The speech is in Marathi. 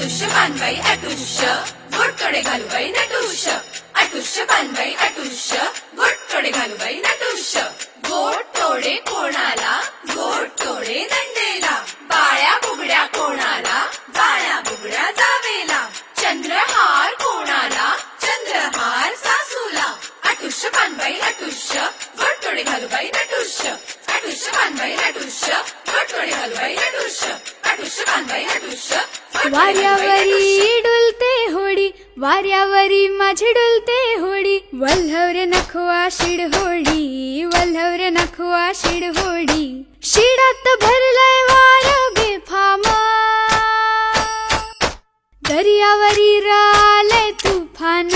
अटुष्य पानबाई अटुष्य गोड तोडे घालूबाई नटुष्य अटुष्य पानबाई अटुष्य गोड तोडे घालूबाई नटुष्य गोड तोडे कोणाला गोड तोडे दंडेला बाळ्या बुगड्या कोणाला बाळ्या बुगड्या जावेला चंद्रहार कोणाला चंद्रहार सासूला अटुष्य पानबाई अटुष्य गोड तोडे घालूबाई नटुष्य अटुष्य पानबाई अटुष्य गोड तोडे घालूबाई नटुष्य अटुष्य पानबाई अटुष्य वाऱ्यावरी डुलते होडी वाऱ्यावरी माझी डुलते होडी वल्हवरे नखवा शिड होडी वल्हवरे नखवा शिड होडी शिडात भरलंय वार बेफाम दर्यावरी रालय तुफान